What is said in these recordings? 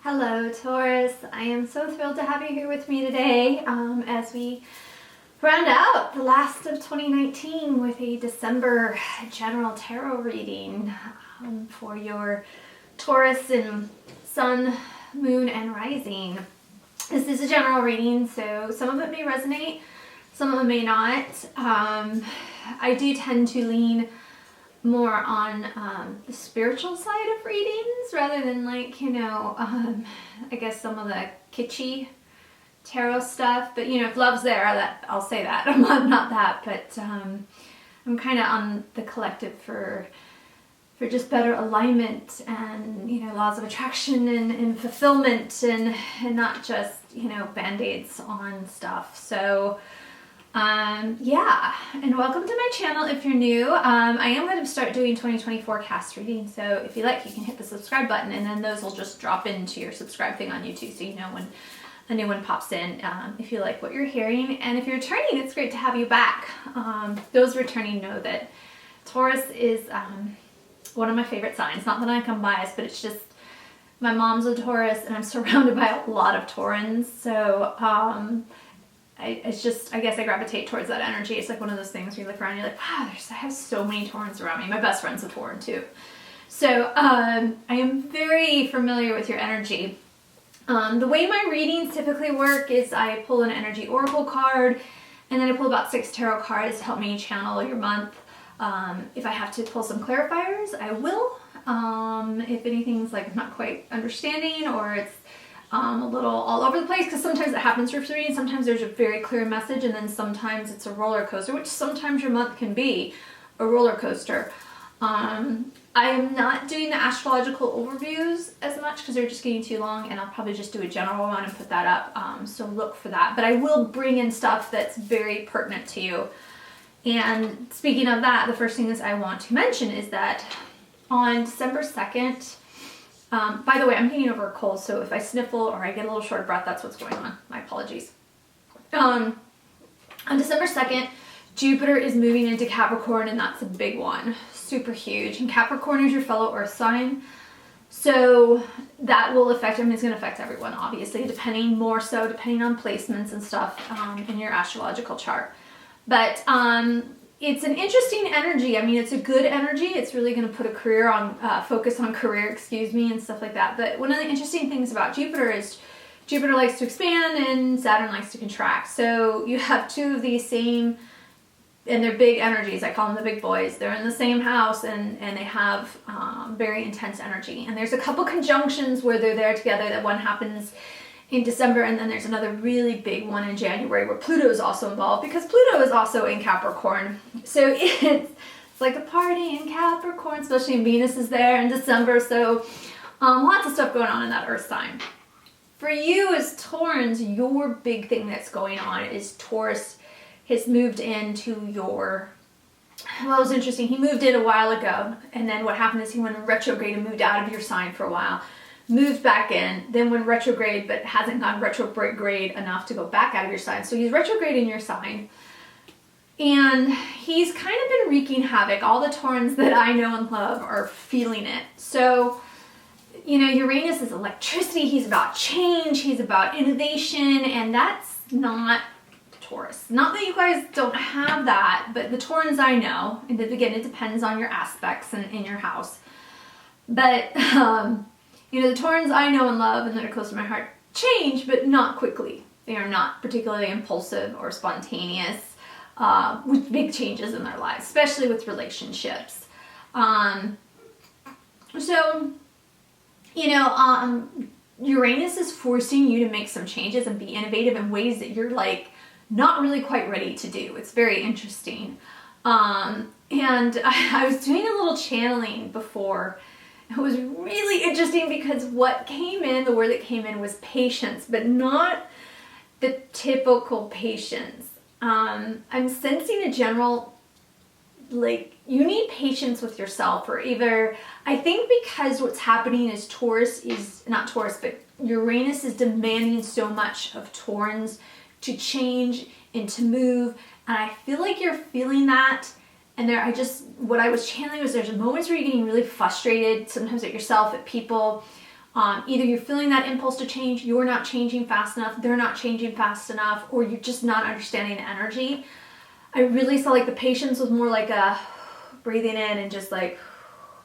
Hello, Taurus. I am so thrilled to have you here with me today as we round out the last of 2019 with a December general tarot reading for your Taurus and Sun, Moon, and Rising. This is a general reading, so some of it may resonate, some of it may not. I do tend to lean more on the spiritual side of readings rather than I guess some of the kitschy tarot stuff. But if love's there, I'll say that. I'm not that, but I'm kind of on the collective for just better alignment and laws of attraction and fulfillment and not just band-aids on stuff. So and welcome to my channel if you're new. I am going to start doing 2020 forecast readings, so if you like, you can hit the subscribe button and then those will just drop into your subscribe thing on YouTube so you know when a new one pops in, if you like what you're hearing. And if you're returning, it's great to have you back. Those returning know that Taurus is one of my favorite signs. Not that I'm biased, but it's just my mom's a Taurus and I'm surrounded by a lot of Taurans, so I guess I gravitate towards that energy. It's like one of those things where you look around and you're like, wow, I have so many Taurans around me. My best friend's a Tauran too. So I am very familiar with your energy. The way my readings typically work is I pull an energy oracle card and then I pull about 6 tarot cards to help me channel your month. If I have to pull some clarifiers, I will. If anything's like not quite understanding or it's a little all over the place, because sometimes it happens for reading. Sometimes there's a very clear message and then sometimes it's a roller coaster, which sometimes your month can be a roller coaster. I am not doing the astrological overviews as much because they're just getting too long, and I'll probably just do a general one and put that up, so look for that. But I will bring in stuff that's very pertinent to you. And speaking of that, the first thing that I want to mention is that on December 2nd, by the way, I'm getting over a cold, so if I sniffle or I get a little short of breath, that's what's going on. My apologies. On December 2nd, Jupiter is moving into Capricorn, and that's a big one. Super huge. And Capricorn is your fellow Earth sign. So that will affect, it's going to affect everyone, obviously, depending on placements and stuff in your astrological chart. But it's an interesting energy. It's a good energy. It's really going to put a focus on career, and stuff like that. But one of the interesting things about Jupiter is Jupiter likes to expand and Saturn likes to contract. So you have two of these same, and they're big energies. I call them the big boys. They're in the same house and they have very intense energy. And there's a couple conjunctions where they're there together. That one happens in December, and then there's another really big one in January where Pluto is also involved, because Pluto is also in Capricorn. So it's like a party in Capricorn, especially when Venus is there in December. So lots of stuff going on in that Earth sign. For you as Taurans, your big thing that's going on is Taurus has moved into your, well, it was interesting. He moved in a while ago, and then what happened is he went retrograde and moved out of your sign for a while. Moved back in, then went retrograde, but hasn't gone retrograde enough to go back out of your sign. So he's retrograde in your sign, and he's kind of been wreaking havoc. All the Taurans that I know and love are feeling it. So, Uranus is electricity. He's about change. He's about innovation, and that's not Taurus. Not that you guys don't have that, but the Taurans I know, and again, it depends on your aspects and in your house. But, the Taurans I know and love and that are close to my heart change, but not quickly. They are not particularly impulsive or spontaneous with big changes in their lives, especially with relationships. Uranus is forcing you to make some changes and be innovative in ways that you're not really quite ready to do. It's very interesting. And I was doing a little channeling before. It was really interesting because the word that came in was patience, but not the typical patience. I'm sensing a general, you need patience with yourself, or either, I think because what's happening is Uranus is demanding so much of Taurans to change and to move, and I feel like you're feeling that. And what I was channeling was there's moments where you're getting really frustrated, sometimes at yourself, at people, Either you're feeling that impulse to change, you're not changing fast enough, they're not changing fast enough, or you're just not understanding the energy. I really saw like the patience was more like a breathing in and just like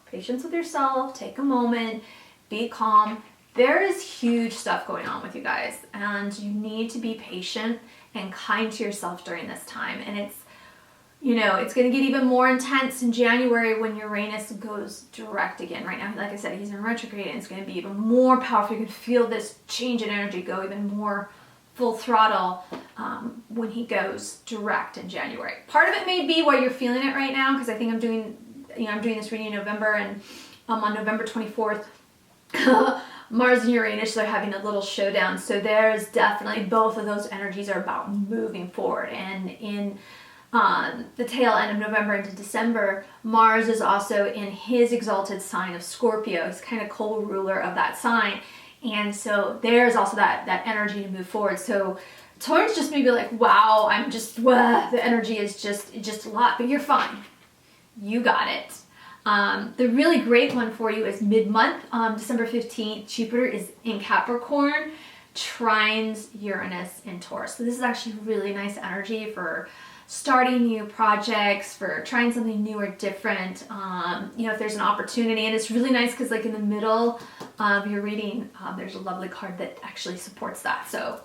patience with yourself, take a moment, be calm. There is huge stuff going on with you guys, and you need to be patient and kind to yourself during this time. And it's, you know, it's going to get even more intense in January when Uranus goes direct again. Right now, like I said, he's in retrograde, and it's going to be even more powerful. You can feel this change in energy go even more full throttle when he goes direct in January. Part of it may be why you're feeling it right now, because I think I'm doing this reading in November, and on November 24th, Mars and Uranus are having a little showdown. So there's definitely, both of those energies are about moving forward. And in the tail end of November into December, Mars is also in his exalted sign of Scorpio. He's kind of co-ruler of that sign. And so there's also that energy to move forward. So Taurus just may be like, wow, I'm just, the energy is just a lot, but you're fine. You got it. The really great one for you is mid-month, December 15th, Jupiter is in Capricorn, trines Uranus in Taurus. So this is actually really nice energy for starting new projects, for trying something new or different. You know, if there's an opportunity, and it's really nice because like in the middle of your reading, there's a lovely card that actually supports that. So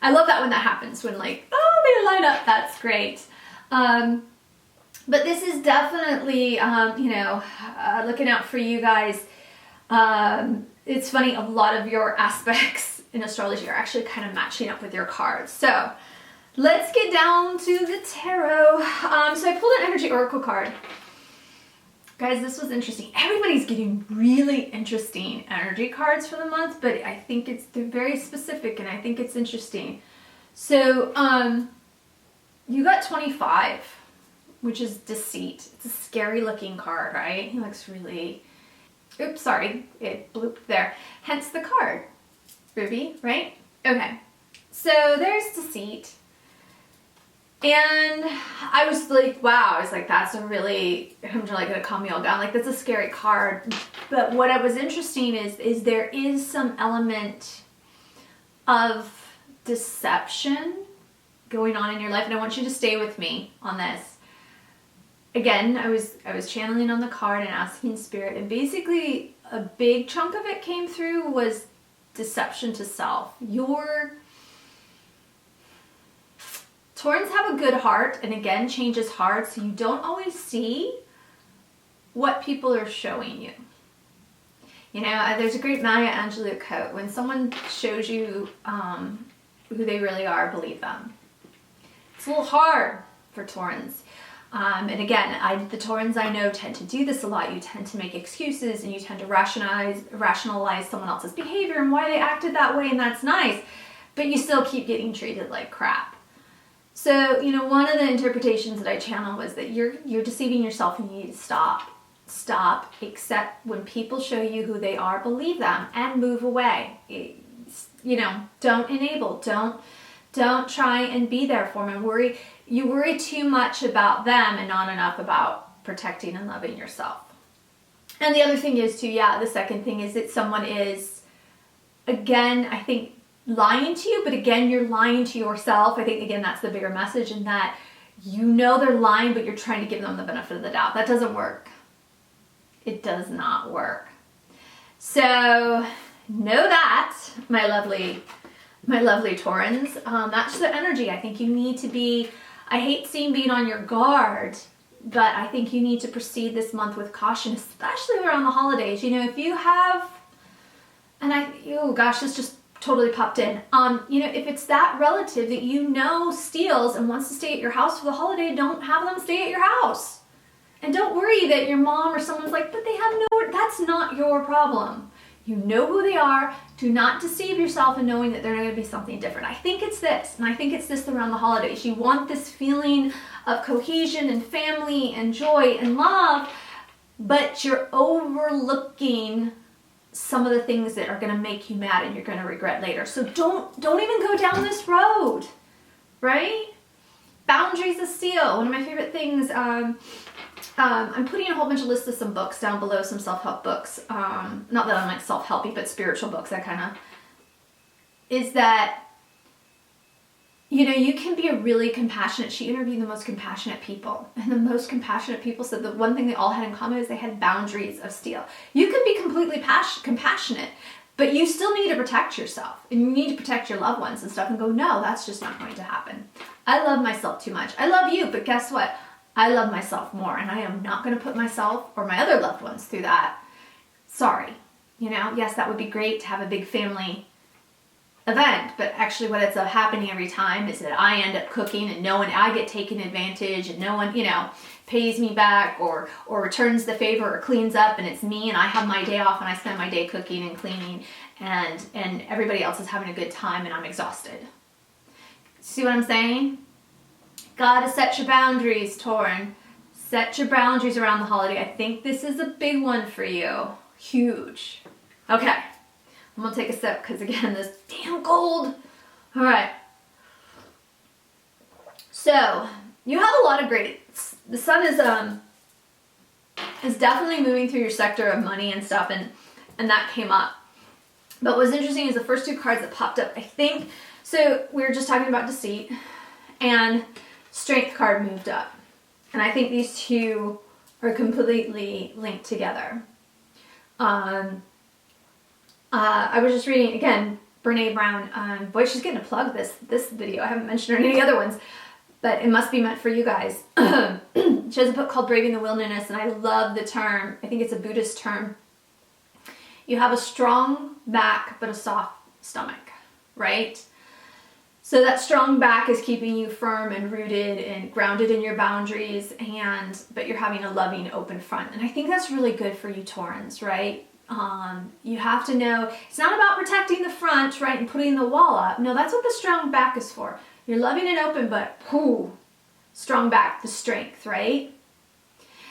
I love that when that happens, when like, oh, they line up, that's great. But this is definitely, you know, looking out for you guys. It's funny, a lot of your aspects in astrology are actually kind of matching up with your cards. So let's get down to the tarot. So I pulled an energy oracle card. Guys, this was interesting. Everybody's getting really interesting energy cards for the month, but I think they're very specific, and I think it's interesting. So you got 25, which is deceit. It's a scary looking card, right? He looks really, oops, sorry, it blooped there. Hence the card, Ruby, right? Okay, so there's deceit. And I was like, wow, I was like, that's a really, I'm like gonna calm me all down. Like, that's a scary card. But what was interesting is there is some element of deception going on in your life. And I want you to stay with me on this. Again, I was channeling on the card and asking spirit, and basically a big chunk of it came through was deception to self. Taurans have a good heart, and again, change is hard, so you don't always see what people are showing you. You know, there's a great Maya Angelou quote: when someone shows you who they really are, believe them. It's a little hard for Taurans. And again, the Taurans I know tend to do this a lot. You tend to make excuses, and you tend to rationalize someone else's behavior and why they acted that way, and that's nice, but you still keep getting treated like crap. So, you know, one of the interpretations that I channeled was that you're deceiving yourself, and you need to stop, accept when people show you who they are, believe them, and move away. You know, don't enable, don't try and be there for them. You worry too much about them and not enough about protecting and loving yourself. And the other thing is too, the second thing is that someone is, again, I think, lying to you, but again, you're lying to yourself. I think, again, that's the bigger message, in that you know they're lying, but you're trying to give them the benefit of the doubt. That doesn't work. It does not work. So know that, my lovely Taurans. That's the energy. I think you need to be, I hate seeing being on your guard, but I think you need to proceed this month with caution, especially around the holidays. You know, if you have, and oh gosh, this just totally popped in. You know, if it's that relative that you know steals and wants to stay at your house for the holiday, don't have them stay at your house. And don't worry that your mom or someone's like, but they have no, that's not your problem. You know who they are. Do not deceive yourself in knowing that they're going to be something different. I think it's this, and I think it's this around the holidays. You want this feeling of cohesion and family and joy and love, but you're overlooking some of the things that are going to make you mad and you're going to regret later. So don't even go down this road, right? Boundaries of steel. One of my favorite things I'm putting a whole bunch of lists of some books down below, some self-help books. Not that I'm like self-helpy, but spiritual books, that kind of, is that, you know, you can be a really compassionate. She interviewed the most compassionate people, and the most compassionate people said the one thing they all had in common is they had boundaries of steel. You can be completely compassionate, but you still need to protect yourself, and you need to protect your loved ones and stuff, and go, no, that's just not going to happen. I love myself too much. I love you, but guess what? I love myself more, and I am not going to put myself or my other loved ones through that. Sorry. You know, yes, that would be great to have a big family event, but actually what ends up happening every time is that I end up cooking and no one, I get taken advantage and no one, you know, pays me back or returns the favor or cleans up, and it's me, and I have my day off and I spend my day cooking and cleaning, and everybody else is having a good time and I'm exhausted. See what I'm saying? Gotta set your boundaries, Tauran. Set your boundaries around the holiday. I think this is a big one for you. Huge. Okay. I'm gonna take a sip because again, this damn cold. All right. So you have a lot of great. The sun is definitely moving through your sector of money and stuff, and that came up. But what's interesting is the first two cards that popped up. I think so. We were just talking about deceit, and strength card moved up, and I think these two are completely linked together. I was just reading, again, Brene Brown. Boy, she's getting to plug this video. I haven't mentioned her in any other ones, but it must be meant for you guys. She has a book called Braving the Wilderness, and I love the term. I think it's a Buddhist term. You have a strong back, but a soft stomach, right? So that strong back is keeping you firm and rooted and grounded in your boundaries, but you're having a loving, open front. And I think that's really good for you Taurans, right? You have to know it's not about protecting the front, right, and putting the wall up. No, that's what the strong back is for. You're loving and open, but strong back, the strength, right?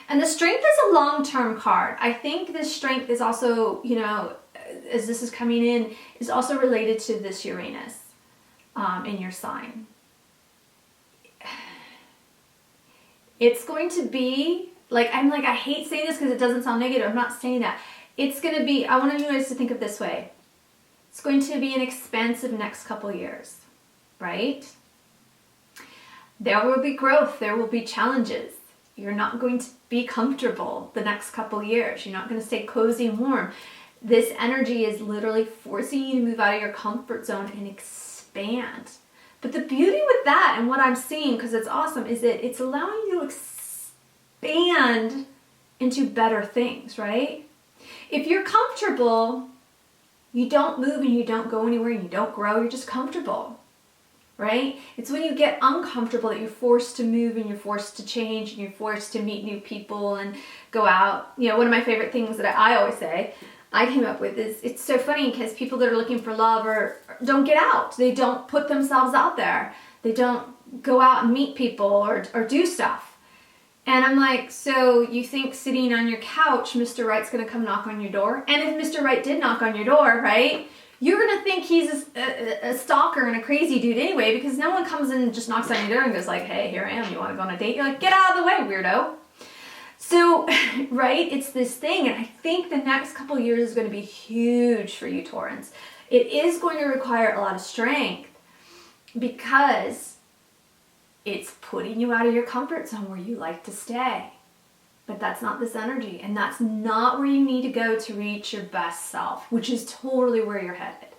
And the strength is a long-term card. I think this strength is also, you know, as this is coming in, is also related to this Uranus in your sign. It's going to be, I hate saying this because it doesn't sound negative. I'm not saying that. It's going to be, I want you guys to think of this way. It's going to be an expansive next couple years, right? There will be growth. There will be challenges. You're not going to be comfortable the next couple years. You're not going to stay cozy and warm. This energy is literally forcing you to move out of your comfort zone and expand. But the beauty with that, and what I'm seeing, because it's awesome, is that it's allowing you to expand into better things, right? If you're comfortable, you don't move and you don't go anywhere and you don't grow, you're just comfortable, right? It's when you get uncomfortable that you're forced to move and you're forced to change and you're forced to meet new people and go out. You know, one of my favorite things that I always say, I came up with is, it's so funny because people that are looking for love don't get out. They don't put themselves out there. They don't go out and meet people or do stuff. And I'm like, so you think sitting on your couch, Mr. Right's going to come knock on your door? And if Mr. Right did knock on your door, right, you're going to think he's a stalker and a crazy dude anyway, because no one comes in and just knocks on your door and goes like, hey, here I am. You want to go on a date? You're like, get out of the way, weirdo. So, right, it's this thing. And I think the next couple years is going to be huge for you, Taurans. It is going to require a lot of strength because it's putting you out of your comfort zone where you like to stay. But that's not this energy. And that's not where you need to go to reach your best self, which is totally where you're headed.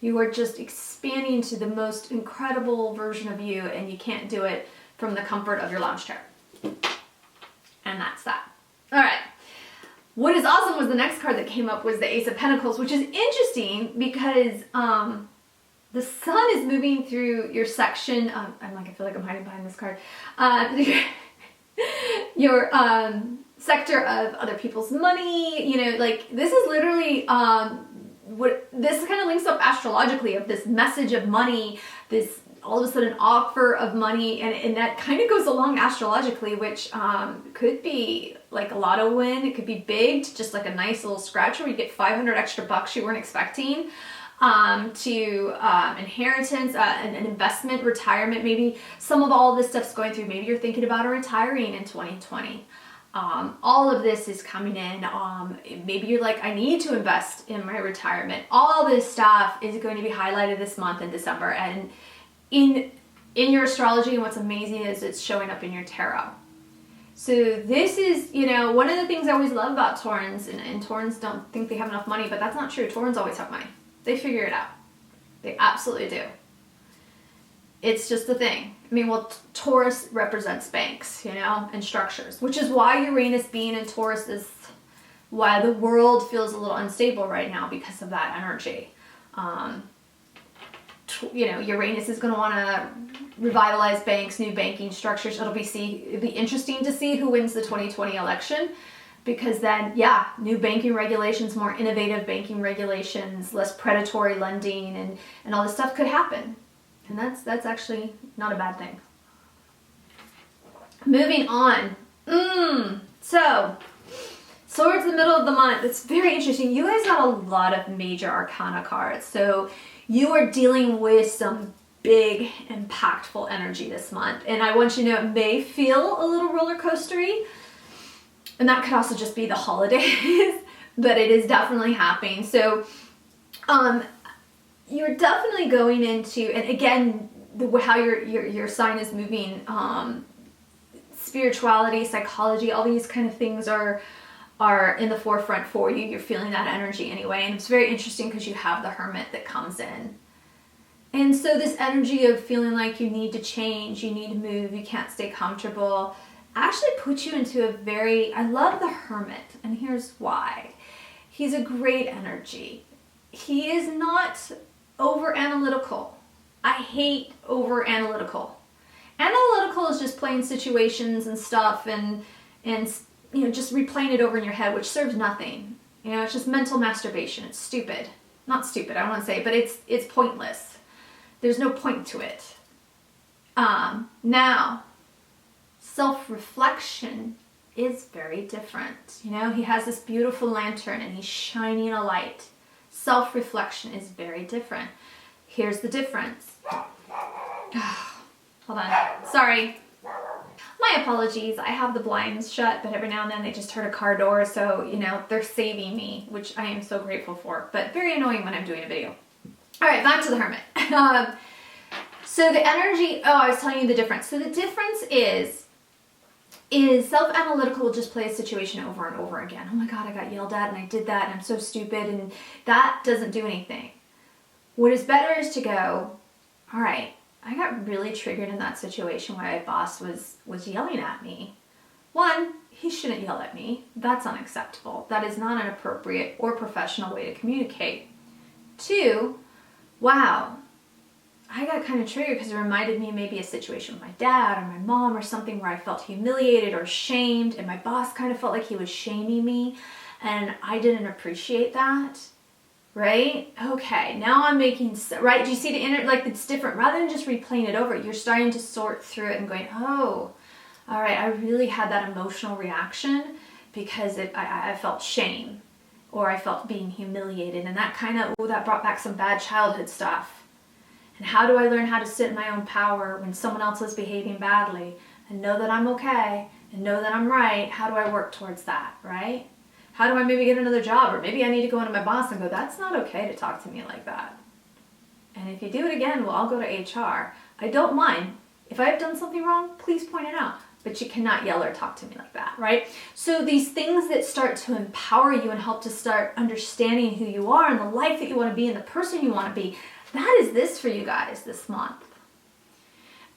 You are just expanding to the most incredible version of you, and you can't do it from the comfort of your lounge chair. And that's that. All right. What is awesome was the next card that came up was the Ace of Pentacles, which is interesting because the sun is moving through your section. I feel like I'm hiding behind this card. Your sector of other people's money. You know, like this is literally what this kind of links up astrologically of this message of money, this all of a sudden offer of money, and that kind of goes along astrologically, which could be like a lotto win. It could be big, just like a nice little scratch where you get 500 extra bucks you weren't expecting. to inheritance, an investment, retirement. Maybe some of all this stuff's going through. Maybe you're thinking about retiring in 2020. All of this is coming in. Maybe you're like, I need to invest in my retirement. All this stuff is going to be highlighted this month in December. And in your astrology, and what's amazing is it's showing up in your tarot. So this is, one of the things I always love about Taurans, and Taurans don't think they have enough money, but that's not true. Taurans always have money. They figure it out. They absolutely do. It's just the thing. I mean, well, Taurus represents banks, and structures, which is why Uranus being in Taurus is why the world feels a little unstable right now, because of that energy. Uranus is going to want to revitalize banks, new banking structures. It'll be interesting to see who wins the 2020 election, because then, new banking regulations, more innovative banking regulations, less predatory lending, and all this stuff could happen. And that's actually not a bad thing. Moving on. So, towards the middle of the month, it's very interesting. You guys got a lot of major arcana cards. So, you are dealing with some big, impactful energy this month. And I want you to know it may feel a little roller coastery. And that could also just be the holidays. But it is definitely happening. So, you're definitely going into, and again, how your sign is moving, spirituality, psychology, all these kind of things are in the forefront for you. You're feeling that energy anyway. And it's very interesting because you have the Hermit that comes in. And so this energy of feeling like you need to change, you need to move, you can't stay comfortable, actually puts you into I love the Hermit. And here's why. He's a great energy. He is not over analytical. I hate over analytical. Analytical is just playing situations and stuff and just replaying it over in your head, which serves nothing. It's just mental masturbation. It's stupid. Not stupid, I don't want to say, but it's pointless. There's no point to it. Now, self-reflection is very different. You know, he has this beautiful lantern and he's shining a light. Self-reflection is very different. Here's the difference. Hold on. Sorry. My apologies. I have the blinds shut, but every now and then they just heard a car door, so, you know, they're saving me, which I am so grateful for, but very annoying when I'm doing a video. All right, back to the Hermit. So the energy, I was telling you the difference. So the difference is self-analytical will just play a situation over and over again. Oh my God, I got yelled at and I did that and I'm so stupid, and that doesn't do anything. What is better is to go, all right, I got really triggered in that situation where my boss was yelling at me. One, he shouldn't yell at me. That's unacceptable. That is not an appropriate or professional way to communicate. Two, wow, I got kind of triggered because it reminded me of maybe a situation with my dad or my mom or something where I felt humiliated or shamed, and my boss kind of felt like he was shaming me, and I didn't appreciate that. Right? Okay, now I'm making, right? Do you see the inner, like, it's different. Rather than just replaying it over, you're starting to sort through it and going, oh, all right, I really had that emotional reaction because I felt shame, or I felt being humiliated, and that kind of, that brought back some bad childhood stuff. And how do I learn how to sit in my own power when someone else is behaving badly and know that I'm okay and know that I'm right? How do I work towards that, right? How do I maybe get another job? Or maybe I need to go into my boss and go, that's not okay to talk to me like that. And if you do it again, well, I'll go to HR. I don't mind. If I've done something wrong, please point it out. But you cannot yell or talk to me like that, right? So these things that start to empower you and help to start understanding who you are and the life that you want to be and the person you want to be, that is this for you guys this month.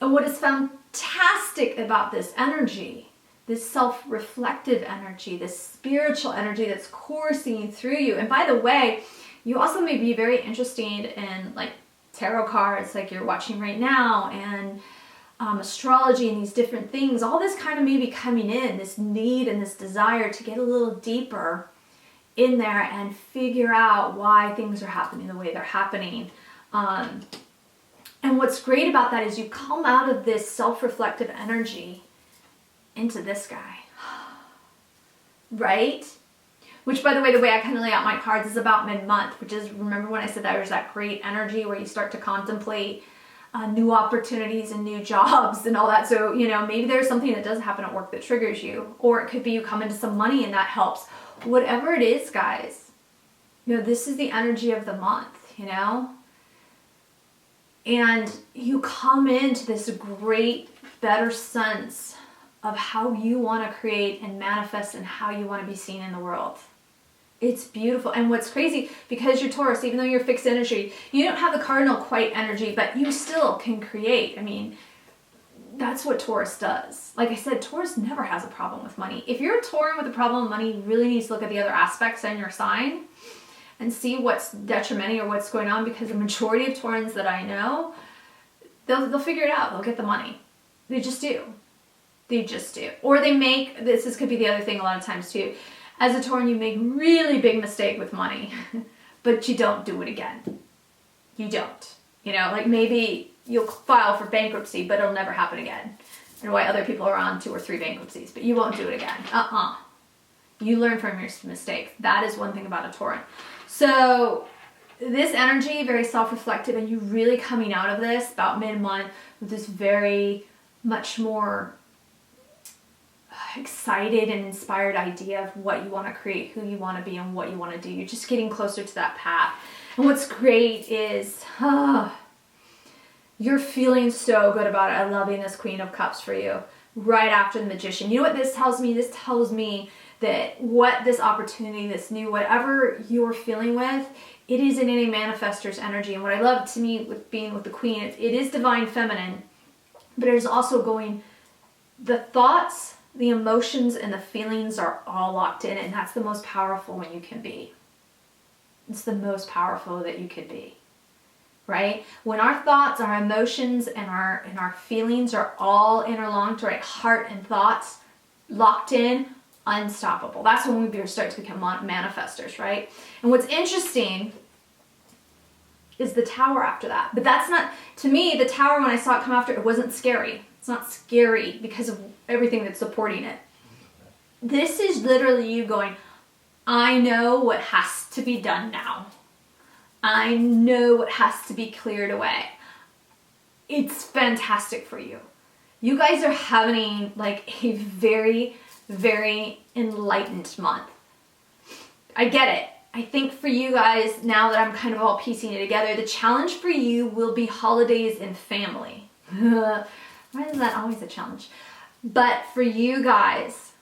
And what is fantastic about this energy, this self-reflective energy, this spiritual energy that's coursing through you. And by the way, you also may be very interested in like tarot cards like you're watching right now, and astrology and these different things. All this kind of may be coming in, this need and this desire to get a little deeper in there and figure out why things are happening the way they're happening. And what's great about that is you come out of this self-reflective energy into this guy, right? which, by the way I kind of lay out my cards is about mid-month, which is, remember when I said that there's that great energy where you start to contemplate new opportunities and new jobs and all that. So, you know, maybe there's something that does happen at work that triggers you, or it could be you come into some money and that helps. Whatever it is, guys, you know, this is the energy of the month, you know? And you come into this great, better sense of how you want to create and manifest and how you want to be seen in the world. It's beautiful. And what's crazy, because you're Taurus, even though you're fixed energy, you don't have the cardinal quite energy, but you still can create. I mean, that's what Taurus does. Like I said, Taurus never has a problem with money. If you're a Tauran with a problem with money, you really need to look at the other aspects in your sign and see what's detrimental or what's going on, because the majority of Taurans that I know, they'll figure it out. They'll get the money. They just do. They just do. Or they make, this could be the other thing a lot of times too, as a Tauran, you make really big mistake with money, but you don't do it again. You don't. You know, like maybe you'll file for bankruptcy, but it'll never happen again. And why other people are on 2 or 3 bankruptcies, but you won't do it again. You learn from your mistakes. That is one thing about a Tauran. So this energy, very self-reflective, and you really coming out of this about mid-month with this very much more excited and inspired idea of what you want to create, who you want to be, and what you want to do. You're just getting closer to that path. And what's great is you're feeling so good about it. I'm loving this Queen of Cups for you right after the Magician. You know what this tells me? This tells me that what this opportunity, this new, whatever you're feeling with, it is in any manifestor's energy. And what I love to me with being with the Queen, it is divine feminine, but it is also going, the thoughts, the emotions, and the feelings are all locked in, and that's the most powerful one you can be. It's the most powerful that you could be, right? When our thoughts, our emotions, and our feelings are all interlocked, right? Heart and thoughts locked in, unstoppable. That's when we start to become manifestors, right? And what's interesting is the Tower after that. But that's not, to me, the Tower, when I saw it come after, it wasn't scary. It's not scary because of everything that's supporting it. This is literally you going, I know what has to be done now. I know what has to be cleared away. It's fantastic for you. You guys are having like a very, very enlightened month. I get it. I think for you guys, now that I'm kind of all piecing it together, the challenge for you will be holidays and family. Why is that always a challenge? But for you guys,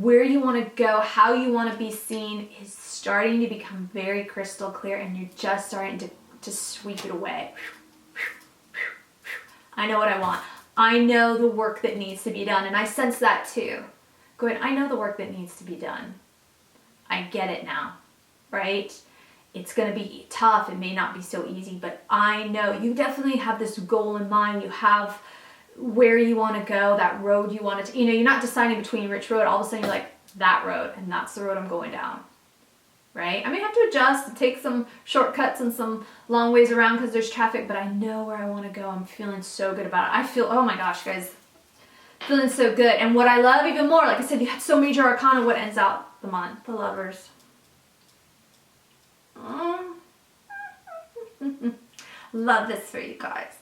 where you want to go, how you want to be seen is starting to become very crystal clear, and you're just starting to sweep it away. I know what I want. I know the work that needs to be done, and I sense that too. Going, I know the work that needs to be done. I get it now, right? It's going to be tough. It may not be so easy, but I know you definitely have this goal in mind. You have where you want to go, that road you want to, you're not deciding between which road. All of a sudden you're like, that road, and that's the road I'm going down, right? I may have to adjust, take some shortcuts and some long ways around because there's traffic, but I know where I want to go. I'm feeling so good about it. I feel, oh my gosh, guys, feeling so good. And what I love even more, like I said, you had so major arcana, what ends out the month, the Lovers. Love this for you guys.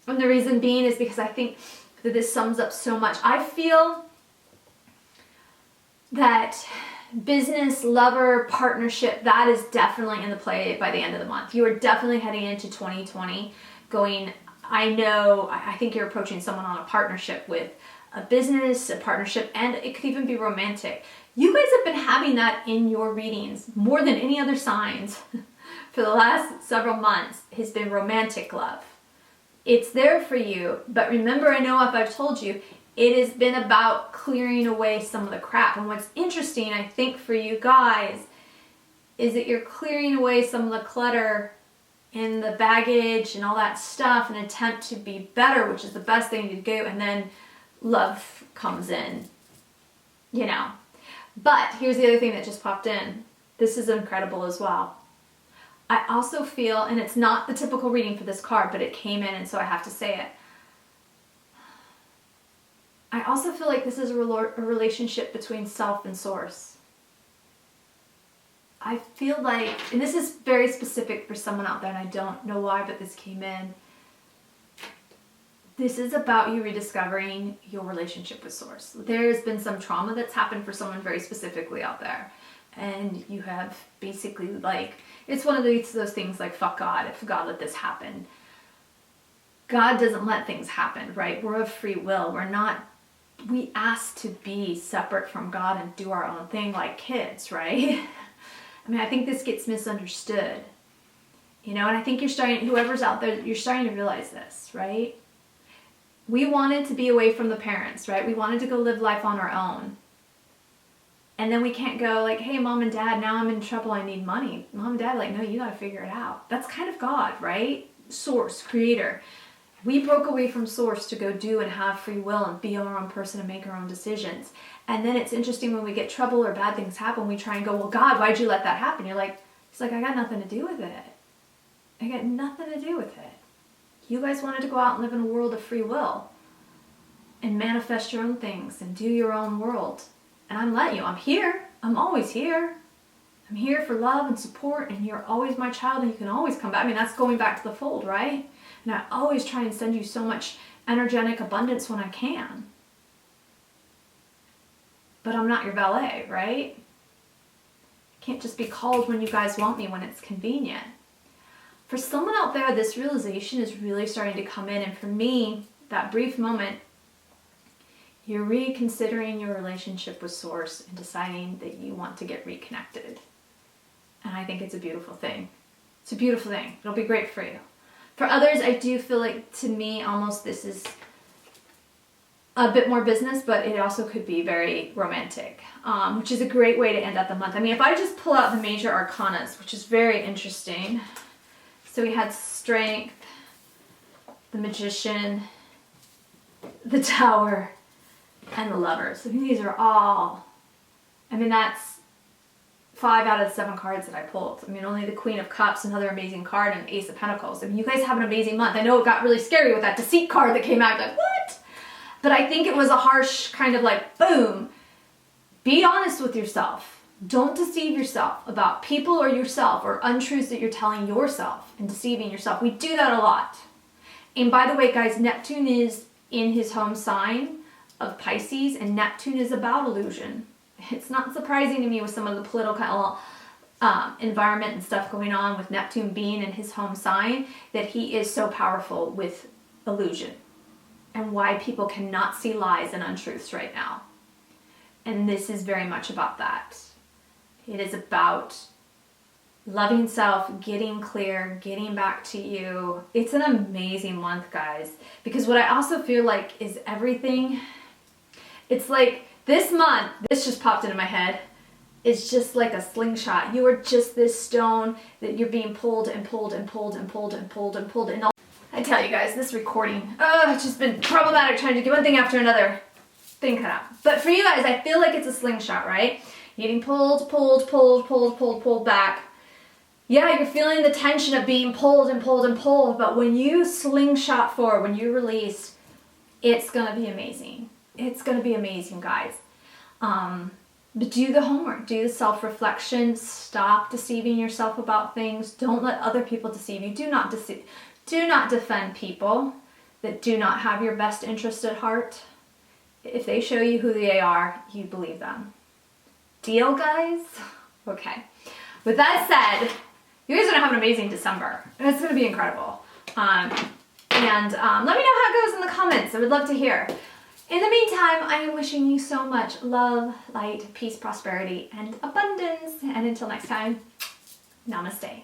And the reason being is because I think that this sums up so much. I feel that business, lover, partnership, that is definitely in the play by the end of the month. You are definitely heading into 2020 going, I think you're approaching someone on a partnership with a business, a partnership, and it could even be romantic. You guys have been having that in your readings more than any other signs for the last several months, has been romantic love. It's there for you, but remember, I know if I've told you, it has been about clearing away some of the crap. And what's interesting, I think, for you guys, is that you're clearing away some of the clutter and the baggage and all that stuff in an attempt to be better, which is the best thing to do, and then love comes in, But here's the other thing that just popped in. This is incredible as well. I also feel, and it's not the typical reading for this card, but it came in, and so I have to say it. I also feel like this is a relationship between self and source. I feel like, and this is very specific for someone out there, and I don't know why, but this came in. This is about you rediscovering your relationship with Source. There's been some trauma that's happened for someone very specifically out there. And you have basically like, it's one of those things like, fuck God, if God let this happen. God doesn't let things happen, right? We're of free will. We ask to be separate from God and do our own thing like kids, right? I mean, I think this gets misunderstood, and I think whoever's out there, you're starting to realize this, right? We wanted to be away from the parents, right? We wanted to go live life on our own. And then we can't go like, hey, mom and dad, now I'm in trouble, I need money. Mom and dad are like, no, you got to figure it out. That's kind of God, right? Source, creator. We broke away from Source to go do and have free will and be our own person and make our own decisions. And then it's interesting when we get trouble or bad things happen, we try and go, well, God, why'd you let that happen? You're like, he's like, I got nothing to do with it. I got nothing to do with it. You guys wanted to go out and live in a world of free will and manifest your own things and do your own world. And I'm letting you. I'm here. I'm always here. I'm here for love and support, and you're always my child, and you can always come back. I mean, that's going back to the fold, right? And I always try and send you so much energetic abundance when I can. But I'm not your valet, right? I can't just be called when you guys want me when it's convenient. For someone out there, this realization is really starting to come in. And for me, that brief moment, you're reconsidering your relationship with Source and deciding that you want to get reconnected. And I think it's a beautiful thing. It's a beautiful thing. It'll be great for you. For others, I do feel like, to me, almost this is a bit more business, but it also could be very romantic, which is a great way to end out the month. I mean, if I just pull out the major arcanas, which is very interesting. So we had Strength, the Magician, the Tower, and the Lovers. I mean, these are all, that's 5 out of the 7 cards that I pulled. I mean, only the Queen of Cups, another amazing card, and Ace of Pentacles. I mean, you guys have an amazing month. I know it got really scary with that Deceit card that came out. Like, what? But I think it was a harsh kind of like, boom. Be honest with yourself. Don't deceive yourself about people or yourself or untruths that you're telling yourself and deceiving yourself. We do that a lot. And by the way, guys, Neptune is in his home sign of Pisces, and Neptune is about illusion. It's not surprising to me with some of the political environment and stuff going on with Neptune being in his home sign that he is so powerful with illusion and why people cannot see lies and untruths right now. And this is very much about that. It is about loving self, getting clear, getting back to you. It's an amazing month, guys, because what I also feel like is everything, it's like this month, this just popped into my head, it's just like a slingshot. You are just this stone that you're being pulled and pulled and pulled and pulled and pulled and pulled. And I tell you guys, this recording, it's just been problematic trying to do one thing after another. Thing cut out. But for you guys, I feel like it's a slingshot, right? You're getting pulled back. Yeah, you're feeling the tension of being pulled and pulled and pulled, but when you slingshot forward, when you release, it's gonna be amazing. It's gonna be amazing, guys. But do the homework, do the self-reflection, stop deceiving yourself about things. Don't let other people deceive you. Do not defend people that do not have your best interest at heart. If they show you who they are, you believe them. Deal, guys? Okay. With that said, you guys are gonna have an amazing December. It's gonna be incredible. And let me know how it goes in the comments. I would love to hear. In the meantime, I am wishing you so much love, light, peace, prosperity, and abundance. And until next time, namaste.